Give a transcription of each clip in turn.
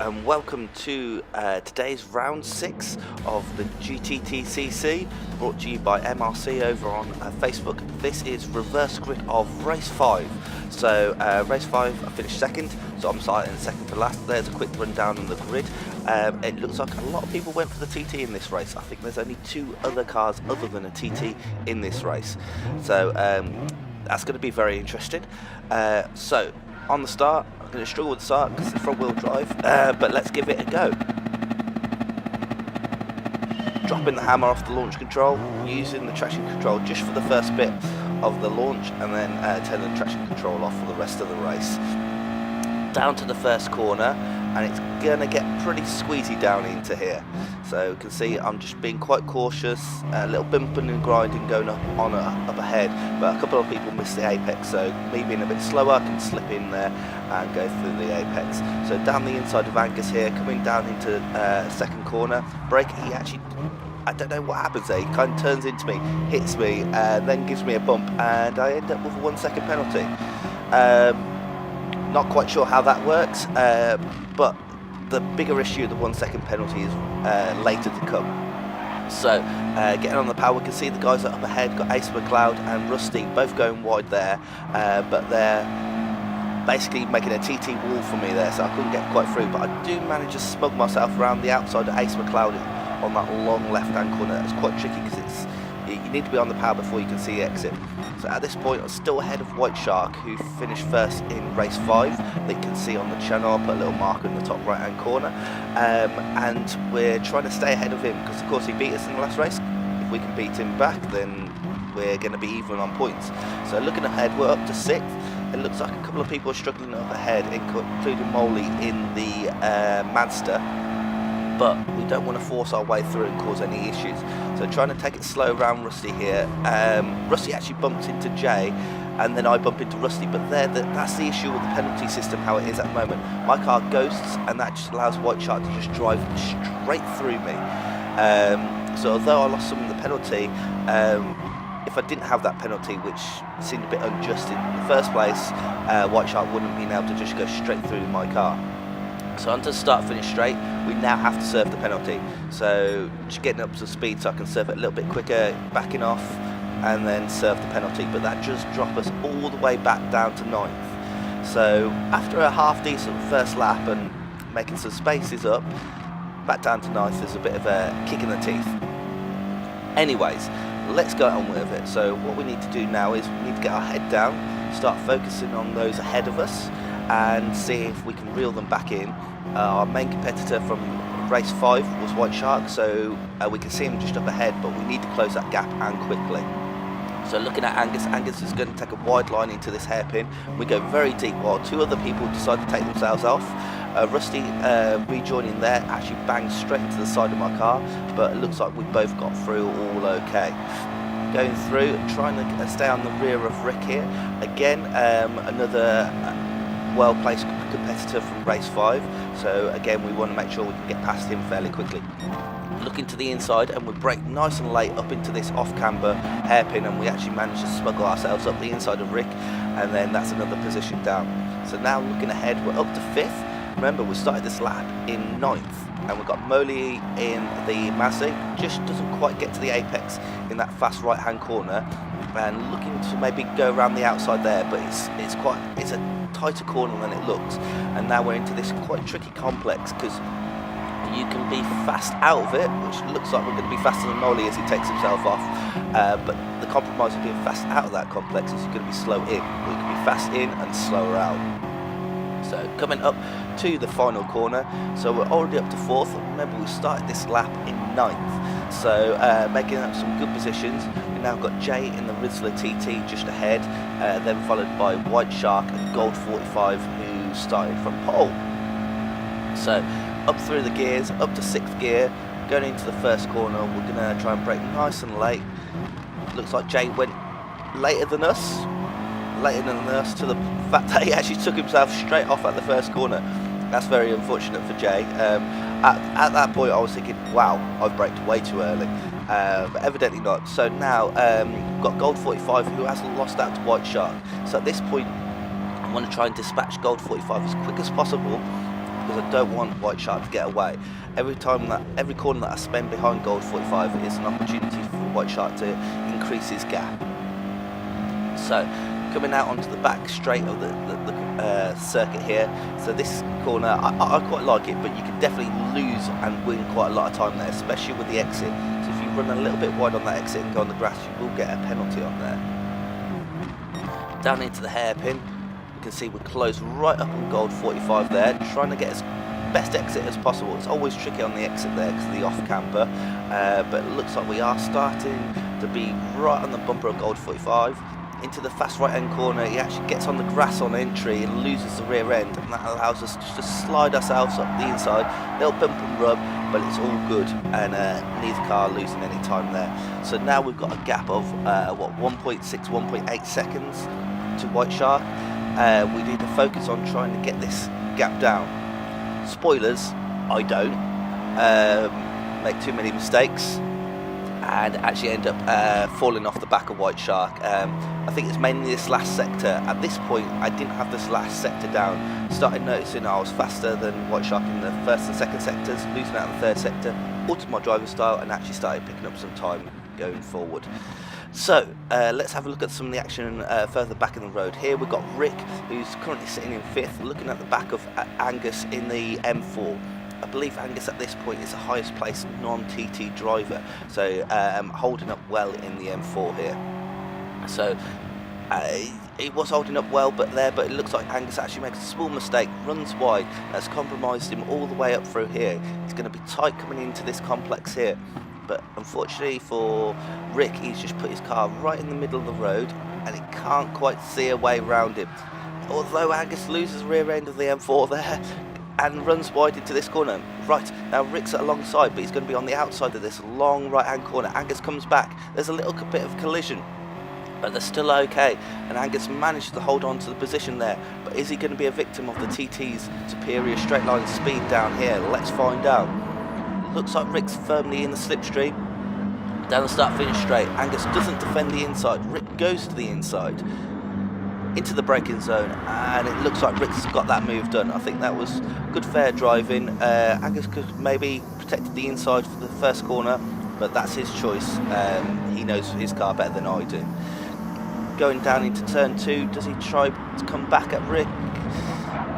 and welcome to today's round 6 of the GTTCC, brought to you by MRC over on Facebook. This is reverse grid of race 5. So race 5 I finished second, so I'm starting second to last. There's a quick rundown on the grid. It looks like a lot of people went for the TT in this race. I think there's only 2 other cars other than a TT in this race, so that's going to be very interesting. So on the start, I'm going to struggle with the start because it's front wheel drive, but let's give it a go. Dropping the hammer off the launch control, using the traction control just for the first bit of the launch, and then turning the traction control off for the rest of the race. Down to the first corner, and it's going to get pretty squeezy down into here. So you can see I'm just being quite cautious, a little bumping and grinding going up ahead, but a couple of people missed the apex, so me being a bit slower I can slip in there and go through the apex. So down the inside of Angus here, coming down into second corner, brake, he actually, I don't know what happens there, he kind of turns into me, hits me, then gives me a bump, and I end up with a 1 second penalty. Not quite sure how that works, but the bigger issue of the 1 second penalty is later to come. So getting on the power, we can see the guys that are up ahead, got Ace McLeod and Rusty both going wide there, but they're basically making a TT wall for me there, so I couldn't get quite through, but I do manage to smug myself around the outside of Ace McLeod on that long left hand corner. It's quite tricky because you need to be on the power before you can see the exit. So at this point I'm still ahead of White Shark, who finished first in race 5 that you can see on the channel. I'll put a little marker in the top right hand corner, and we're trying to stay ahead of him because of course he beat us in the last race. If we can beat him back, then we're going to be even on points. So looking ahead, we're up to 6th. It looks like a couple of people are struggling up ahead, including Molly in the Mazda, but we don't want to force our way through and cause any issues. So trying to take it slow around Rusty here. Rusty actually bumped into Jay, and then I bump into Rusty, but that's the issue with the penalty system, how it is at the moment. My car ghosts, and that just allows White Shark to just drive straight through me. So although I lost some of the penalty, if I didn't have that penalty, which seemed a bit unjust in the first place, White Shark wouldn't have been able to just go straight through my car. So onto start finish straight, we now have to serve the penalty. So just getting up to speed so I can serve it a little bit quicker, backing off, and then serve the penalty. But that just dropped us all the way back down to 9th. So after a half decent first lap and making some spaces up, back down to 9th, there's a bit of a kick in the teeth. Anyways, let's go on with it. So what we need to do now is we need to get our head down, start focusing on those ahead of us, and see if we can reel them back in. Our main competitor from race 5 was White Shark, so we can see him just up ahead, but we need to close that gap and quickly. So looking at Angus, Angus is going to take a wide line into this hairpin. We go very deep while 2 other people decide to take themselves off. Rusty rejoining there actually banged straight into the side of my car, but it looks like we both got through all okay. Going through, trying to stay on the rear of Rick here. Again, another well-placed competitor from race 5, so again we want to make sure we can get past him fairly quickly. Looking to the inside, and we brake nice and late up into this off-camber hairpin, and we actually managed to smuggle ourselves up the inside of Rick, and then that's another position down. So now looking ahead, we're up to 5th. Remember, we started this lap in 9th, and we've got Molly in the Mazda, just doesn't quite get to the apex in that fast right-hand corner, and looking to maybe go around the outside there, but it's a tighter corner than it looks. And now we're into this quite tricky complex because you can be fast out of it, which looks like we're going to be faster than Molly as he takes himself off, but the compromise of being fast out of that complex is you're going to be slow in. We can be fast in and slower out. So coming up to the final corner, so we're already up to 4th. Remember, we started this lap in 9th, so making up some good positions. We've now got Jay in the Rizzler TT just ahead, then followed by White Shark and Gold 45, who started from pole. So up through the gears, up to 6th gear, going into the first corner, we're going to try and brake nice and late. Looks like Jay went later than us to the fact that he actually took himself straight off at the first corner. That's very unfortunate for Jay. At that point I was thinking, wow, I've braked way too early, but evidently not. So now we've got Gold 45 who has lost out to White Shark. So at this point I want to try and dispatch Gold 45 as quick as possible, because I don't want White Shark to get away. Every corner that I spend behind Gold 45 is an opportunity for White Shark to increase his gap. So coming out onto the back straight of the circuit here, so this corner I quite like it, but you can definitely lose and win quite a lot of time there, especially with the exit. So if you run a little bit wide on that exit and go on the grass, you will get a penalty on there. Down into the hairpin, you can see we're close right up on Gold 45 there, trying to get as best exit as possible. It's always tricky on the exit there because of the off camber, but it looks like we are starting to be right on the bumper of Gold 45. Into the fast right hand corner, he actually gets on the grass on entry and loses the rear end, and that allows us to just slide ourselves up the inside. Little bump and rub, but it's all good, and neither car losing any time there. So now we've got a gap of 1.6, 1.8 seconds to White Shark. We need to focus on trying to get this gap down. Spoilers, I don't make too many mistakes and actually end up falling off the back of White Shark. I think it's mainly this last sector. At this point, I didn't have this last sector down. Started noticing I was faster than White Shark in the first and second sectors, losing out in the third sector, altered my driving style, and actually started picking up some time going forward. So let's have a look at some of the action further back in the road. Here we've got Rick, who's currently sitting in 5th, looking at the back of Angus in the M4. I believe Angus at this point is the highest placed non-TT driver, so holding up well in the M4 here. So he was holding up well but it looks like Angus actually makes a small mistake, runs wide, that's compromised him all the way up through here. He's going to be tight coming into this complex here, but unfortunately for Rick, he's just put his car right in the middle of the road and he can't quite see a way around him. Although Angus loses the rear end of the M4 there and runs wide into this corner. Right, now Rick's alongside, but he's going to be on the outside of this long right hand corner. Angus comes back, there's a little bit of collision, but they're still okay, and Angus managed to hold on to the position there. But is he going to be a victim of the TT's superior straight line speed down here? Let's find out. Looks like Rick's firmly in the slipstream. Down the start finish straight, Angus doesn't defend the inside, Rick goes to the inside into the braking zone, and it looks like Rick's got that move done. I think that was good fair driving. Angus could maybe protected the inside for the first corner, but that's his choice. He knows his car better than I do. Going down into turn 2, does he try to come back at Rick?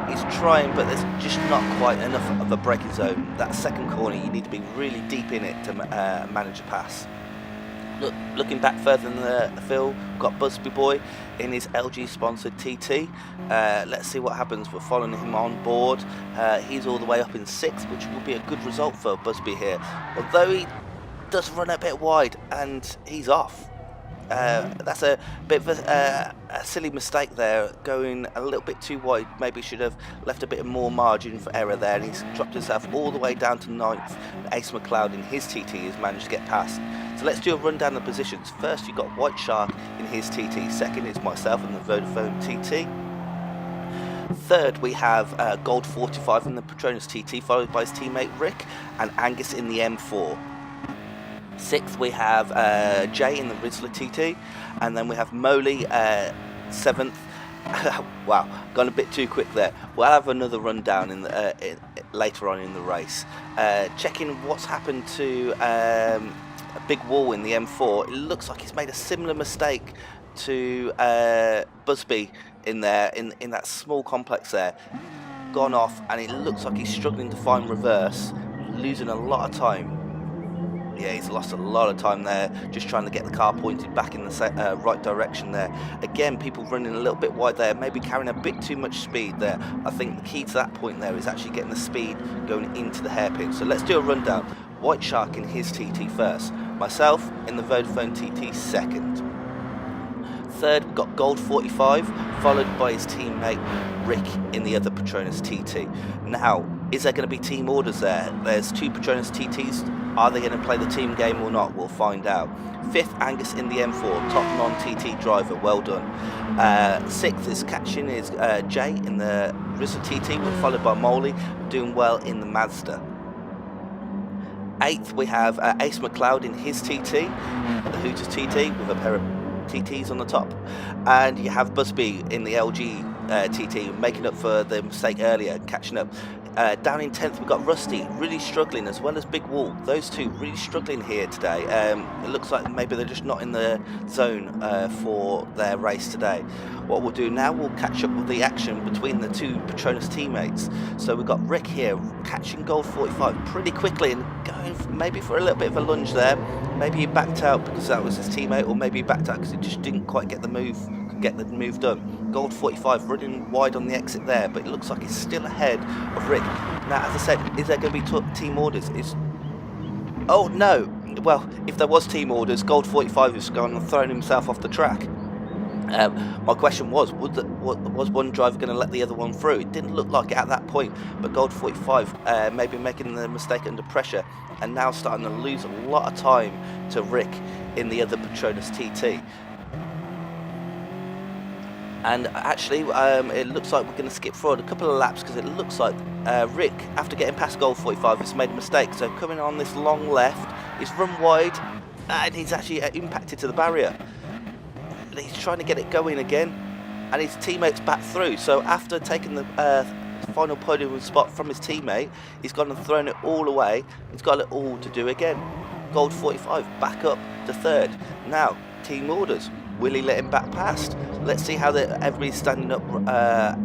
He's trying, but there's just not quite enough of a braking zone. That second corner, you need to be really deep in it to manage a pass. Looking back further in the field, we've got Busby Boy in his LG sponsored TT. Let's see what happens. We're following him on board. He's all the way up in 6th, which will be a good result for Busby here. Although he does run a bit wide and he's off. That's a bit of a silly mistake there, going a little bit too wide. Maybe should have left a bit more margin for error there, and he's dropped himself all the way down to 9th. Ace McLeod in his TT has managed to get past. So let's do a rundown of positions. First, you've got White Shark in his TT. Second is myself in the Vodafone TT. Third, we have Gold 45 in the Petronas TT, followed by his teammate Rick and Angus in the M4. 6th, we have Jay in the Rizzler TT, and then we have Moley 7th. Wow, gone a bit too quick there. We'll have another rundown later on in the race. Checking what's happened to a Big Wall in the M4. It looks like he's made a similar mistake to Busby in there, in that small complex there. Gone off, and it looks like he's struggling to find reverse, losing a lot of time. Yeah, he's lost a lot of time there, just trying to get the car pointed back in the right direction there. Again, people running a little bit wide there, maybe carrying a bit too much speed there. I think the key to that point there is actually getting the speed going into the hairpin. So let's do a rundown. White Shark in his TT first. Myself in the Vodafone TT second. Third, we've got Gold 45, followed by his teammate Rick in the other Petronas TT. Now, is there going to be team orders there? There's 2 Petronas TTs. Are they going to play the team game or not? We'll find out. 5th, Angus in the M4, top non-TT driver, well done. 6th is catching is Jay in the Rizzler TT, followed by Moley, doing well in the Mazda. 8th, we have Ace McLeod in his TT, the Hooters TT, with a pair of TTs on the top. And you have Busby in the LG TT, making up for the mistake earlier, catching up. Down in 10th we've got Rusty, really struggling, as well as Big Wall. Those two really struggling here today. It looks like maybe they're just not in the zone for their race today. What we'll do now, we'll catch up with the action between the two Petronas teammates. So we've got Rick here catching gold 45 pretty quickly and going maybe for a little bit of a lunge there. Maybe he backed out because that was his teammate, or maybe he backed out because he just didn't quite get the move done. Gold 45 running wide on the exit there, but it looks like he's still ahead of Rick. Now, as I said, is there going to be team orders? Oh no! Well, if there was team orders, Gold 45 has gone and thrown himself off the track. My question was one driver going to let the other one through? It didn't look like it at that point, but Gold 45 maybe making the mistake under pressure and now starting to lose a lot of time to Rick in the other Petronas TT. And actually, it looks like we're going to skip forward a couple of laps because it looks like Rick, after getting past Gold 45, has made a mistake. So coming on this long left, he's run wide and he's actually impacted to the barrier. He's trying to get it going again, and his teammate's back through. So after taking the final podium spot from his teammate, he's gone and thrown it all away. He's got it all to do again. Gold 45 back up to third. Now, team orders. Will he let him back past? Let's see how everybody's standing up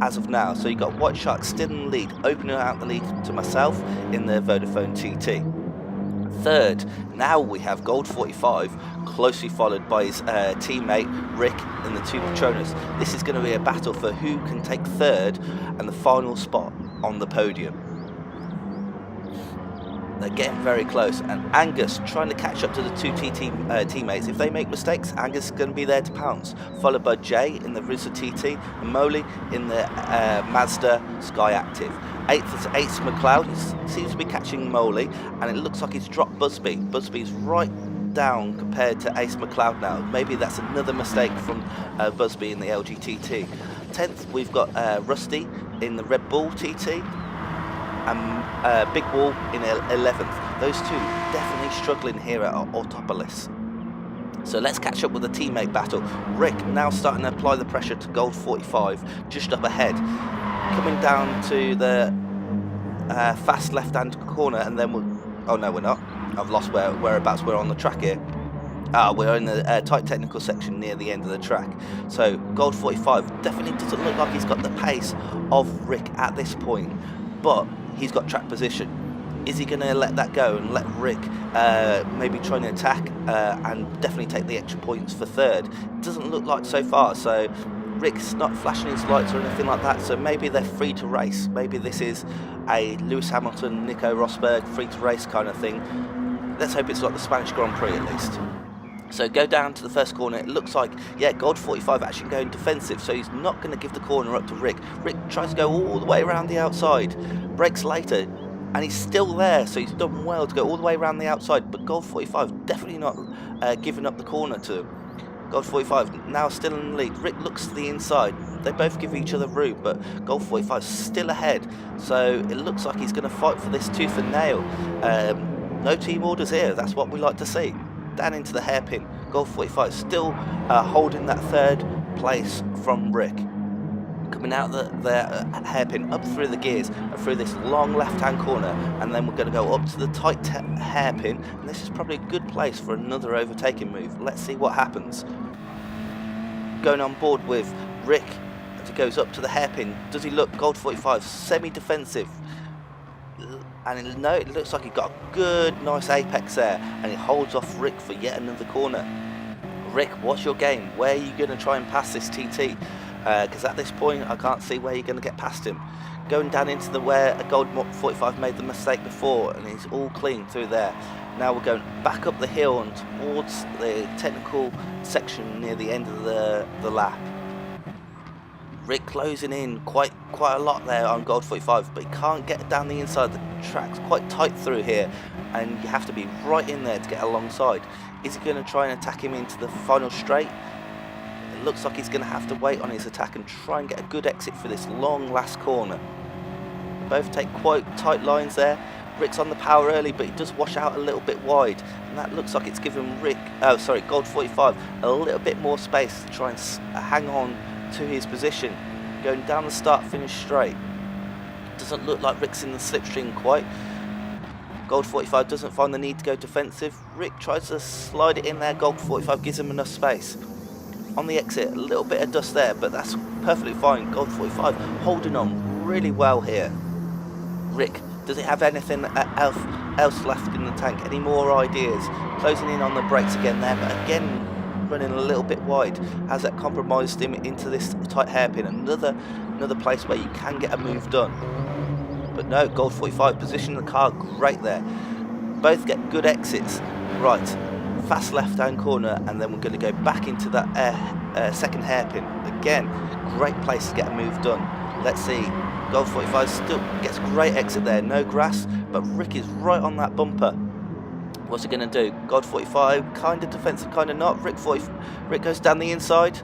as of now. So you've got White Shark still in the lead, opening out the lead to myself in the Vodafone TT. Third, now we have Gold 45, closely followed by his teammate Rick and the two Petronas. This is going to be a battle for who can take third and the final spot on the podium. They're getting very close, and Angus trying to catch up to the two teammates. If they make mistakes, Angus is going to be there to pounce, followed by Jay in the Rizza TT and Moley in the Mazda Sky Active. 8th is Ace McLeod. He seems to be catching Moley, and it looks like he's dropped Busby. Busby's right down compared to Ace McLeod now. Maybe that's another mistake from Busby in the LGTT. 10th, we've got Rusty in the Red Bull TT. And Big Wall in 11th. Those two definitely struggling here at Autopolis. So let's catch up with the teammate battle. Rick now starting to apply the pressure to Gold 45, just up ahead. Coming down to the fast left-hand corner, and then oh no, we're not. I've lost whereabouts we're on the track here. We're in the tight technical section near the end of the track. So Gold 45 definitely doesn't look like he's got the pace of Rick at this point, but he's got track position. Is he going to let that go and let Rick maybe try and attack and definitely take the extra points for third? It doesn't look like so far. So Rick's not flashing his lights or anything like that. So maybe they're free to race. Maybe this is a Lewis Hamilton, Nico Rosberg free to race kind of thing. Let's hope it's like the Spanish Grand Prix at least. So go down to the first corner. It looks like, yeah, Gold 45 actually going defensive, so he's not going to give the corner up to Rick. Rick tries to go all the way around the outside, brakes later, and he's still there, so he's done well to go all the way around the outside, but Gold 45 definitely not giving up the corner to him. Gold 45 now still in the lead. Rick looks to the inside. They both give each other room, but Gold 45 still ahead, so it looks like he's going to fight for this tooth and nail. No team orders here, that's what we like to see. Down into the hairpin. Gold 45 still holding that third place from Rick. Coming out the hairpin, up through the gears and through this long left-hand corner, and then we're going to go up to the tight hairpin, and this is probably a good place for another overtaking move. Let's see what happens. Going on board with Rick as he goes up to the hairpin. Does he look? Gold 45 semi-defensive. And no, it looks like he got a good, nice apex there, and he holds off Rick for yet another corner. Rick, what's your game? Where are you going to try and pass this TT? Because at this point, I can't see where you're going to get past him. Going down into where a Gold 45 made the mistake before, and he's all clean through there. Now we're going back up the hill and towards the technical section near the end of the lap. Rick closing in quite a lot there on Gold 45, but he can't get down the inside. The track's quite tight through here, and you have to be right in there to get alongside. Is he going to try and attack him into the final straight? It looks like he's going to have to wait on his attack and try and get a good exit for this long last corner. They both take quite tight lines there. Rick's on the power early, but he does wash out a little bit wide, and that looks like it's given Gold 45 a little bit more space to try and hang on to his position. Going down the start finish straight. Doesn't look like Rick's in the slipstream quite. Gold 45 doesn't find the need to go defensive. Rick tries to slide it in there. Gold 45 gives him enough space. On the exit, a little bit of dust there, but that's perfectly fine. Gold 45 holding on really well here. Rick, does it have anything else left in the tank? Any more ideas? Closing in on the brakes again there, but again running a little bit wide. Has that compromised him into this tight hairpin? Another place where you can get a move done. But no, Gold 45 positioning the car great there. Both get good exits. Right, fast left-hand corner, and then we're going to go back into that second hairpin. Again, great place to get a move done. Let's see. Gold 45 still gets great exit there. No grass, but Rick is right on that bumper. What's he going to do? Gold 45, kind of defensive, kind of not. Rick goes down the inside.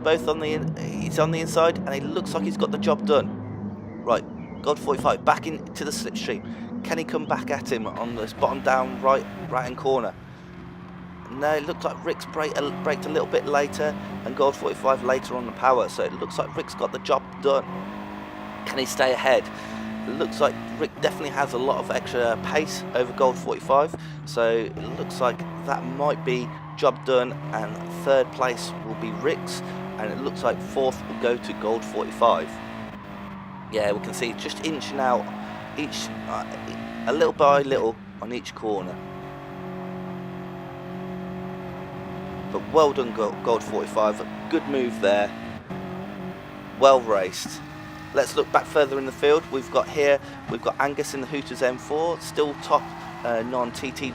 He's on the inside, and it looks like he's got the job done. Right, Gold 45 back into the slipstream. Can he come back at him on this bottom down right-hand corner? No, it looks like Rick's braked a little bit later, and Gold 45 later on the power. So it looks like Rick's got the job done. Can he stay ahead? It looks like Rick definitely has a lot of extra pace over Gold 45, so it looks like that might be job done, and third place will be Rick's, and it looks like fourth will go to Gold 45. Yeah, we can see just inching out each a little by little on each corner. But well done, Gold 45. A good move there. Well raced. Let's look back further in the field. We've got Angus in the Hooters M4, still top non-TT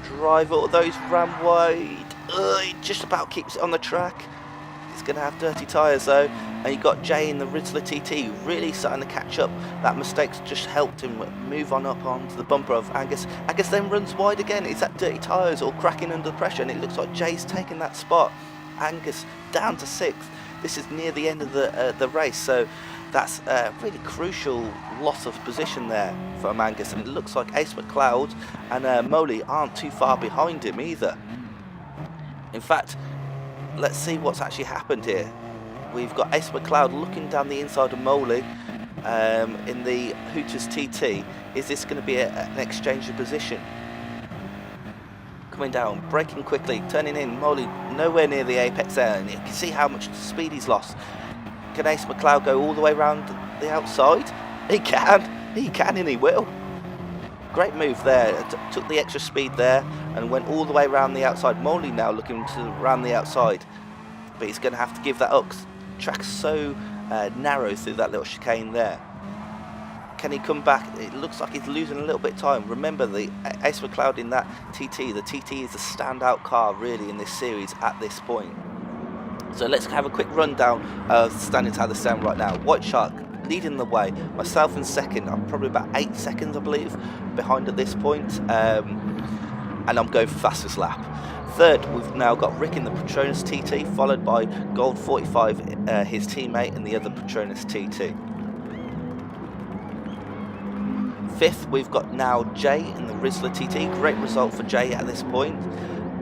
driver, although he's ran wide. He just about keeps it on the track. He's going to have dirty tyres though. And you've got Jay in the Rizzler TT, really starting to catch up. That mistake's just helped him move on up onto the bumper of Angus. Angus then runs wide again. Is that dirty tyres or cracking under pressure? And it looks like Jay's taking that spot. Angus down to 6th. This is near the end of the race, so that's a really crucial loss of position there from Angus, and it looks like Ace McLeod and Moley aren't too far behind him either. In fact, let's see what's actually happened here. We've got Ace McLeod looking down the inside of Moley in the Hooters TT. Is this going to be an exchange of position? Coming down, braking quickly, turning in. Moley nowhere near the apex there, and you can see how much speed he's lost. Can Ace McLeod go all the way around the outside? He can, and he will. Great move there. Took the extra speed there and went all the way around the outside. Moley now looking to round the outside, but he's going to have to give that up. The track's so narrow through that little chicane there. Can he come back? It looks like he's losing a little bit of time. Remember, the Ace McLeod in that TT. The TT is the standout car really in this series at this point. So let's have a quick rundown of the standings, how they stand right now. White Shark leading the way. Myself in second. I'm probably about 8 seconds, I believe, behind at this point. And I'm going for fastest lap. Third, we've now got Rick in the Petronas TT, followed by Gold 45, his teammate in the other Petronas TT. Fifth, we've got now Jay in the Rizzler TT. Great result for Jay at this point.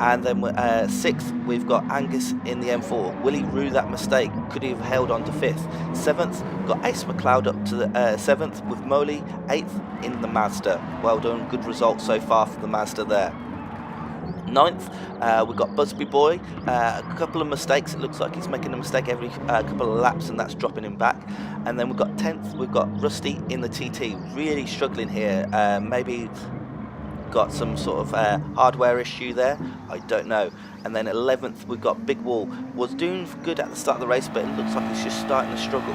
And then sixth, we've got Angus in the M4. Will he rue that mistake? Could he have held on to fifth? Seventh, got Ace McLeod up to the seventh, with Moley 8th in the Mazda. Well done, good result so far for the Mazda there. Ninth, we've got Busby Boy. A couple of mistakes. It looks like he's making a mistake every couple of laps, and that's dropping him back. And then we've got 10th, we've got Rusty in the TT. Really struggling here. Maybe got some sort of hardware issue there, I don't know. And then 11th, we've got Big Wall. Was doing good at the start of the race, but it looks like he's just starting to struggle.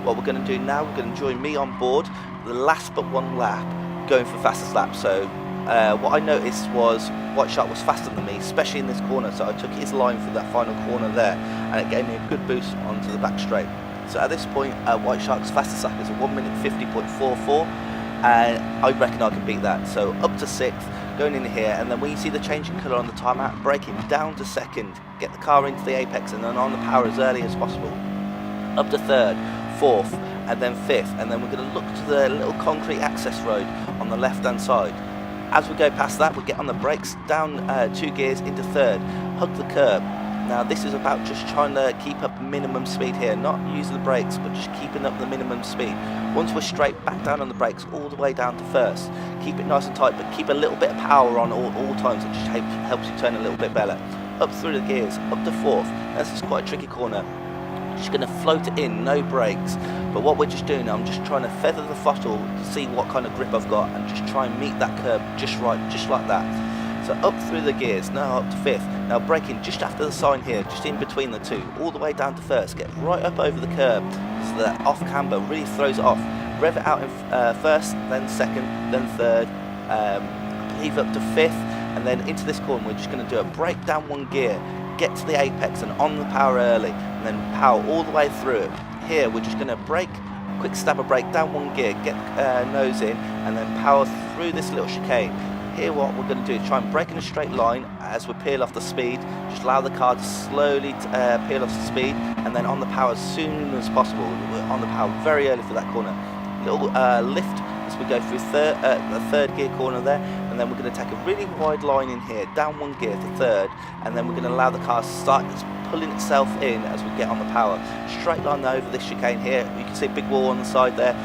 What we're going to do now, we're going to join me on board the last but one lap, going for fastest lap. So what I noticed was White Shark was faster than me, especially in this corner, so I took his line for that final corner there, and it gave me a good boost onto the back straight. So at this point, White Shark's fastest lap is a 1 minute 50.44. And I reckon I can beat that. So up to 6th, going in here, and then when you see the change in colour on the timeout, braking down to 2nd, get the car into the apex and then on the power as early as possible. Up to 3rd, 4th, and then 5th, and then we're going to look to the little concrete access road on the left hand side. As we go past that, we get on the brakes, down 2 gears into 3rd, hug the curb. Now this is about just trying to keep up minimum speed here, not using the brakes, but just keeping up the minimum speed. Once we're straight, back down on the brakes, all the way down to first. Keep it nice and tight, but keep a little bit of power on all times. It just helps you turn a little bit better. Up through the gears, up to fourth. This is quite a tricky corner. Just going to float it in, no brakes. But what we're just doing, I'm just trying to feather the throttle to see what kind of grip I've got and just try and meet that curb just right, just like that. So up through the gears, now up to fifth. Now braking just after the sign here, just in between the two, all the way down to first. Get right up over the curb so that off camber really throws it off. Rev it out in first, then second, then third. I believe up to fifth, and then into this corner we're just going to do a brake down one gear, get to the apex and on the power early, and then power all the way through it. Here we're just going to brake, quick stab of brake down one gear, get nose in, and then power through this little chicane. Here what we're going to do is try and brake in a straight line as we peel off the speed. Just allow the car to slowly peel off the speed, and then on the power as soon as possible. We're on the power very early for that corner. Little lift as we go through the third gear corner there, and then we're going to take a really wide line in here, down one gear to third, and then we're going to allow the car to start pulling itself in as we get on the power. Straight line over this chicane here. You can see a big wall on the side there.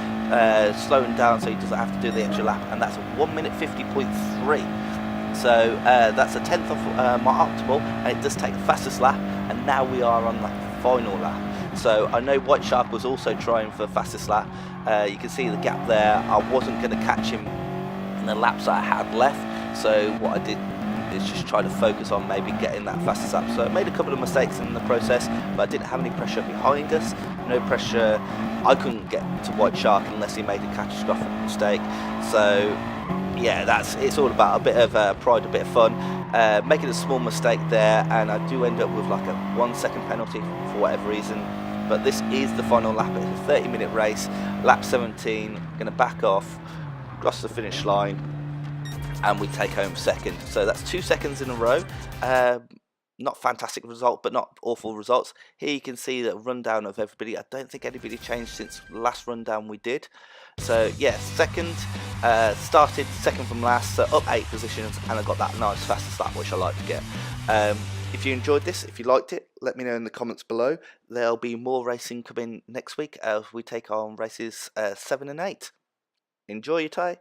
Slowing down so he doesn't have to do the extra lap, and that's a 1 minute 50.3. So that's a tenth of my optimal, and it does take the fastest lap, and now we are on that final lap. So I know White Shark was also trying for fastest lap. You can see the gap there. I wasn't going to catch him in the laps that I had left, so what I did is just try to focus on maybe getting that fastest lap. So I made a couple of mistakes in the process, but I didn't have any pressure behind us, no pressure. I couldn't get to White Shark unless he made a catastrophic mistake. So yeah, it's all about a bit of pride, a bit of fun. Making a small mistake there, and I do end up with like a 1 second penalty for whatever reason. But this is the final lap. It's a 30-minute race, lap 17. Going to back off, cross the finish line, and we take home second. So that's 2 seconds in a row. Not fantastic result, but not awful results. Here you can see the rundown of everybody. I don't think anybody changed since the last rundown we did. So yeah, second, started second from last, so up 8 positions, and I got that nice fastest lap, which I like to get. If you enjoyed this, if you liked it, let me know in the comments below. There'll be more racing coming next week as we take on races 7 and 8. Enjoy your day.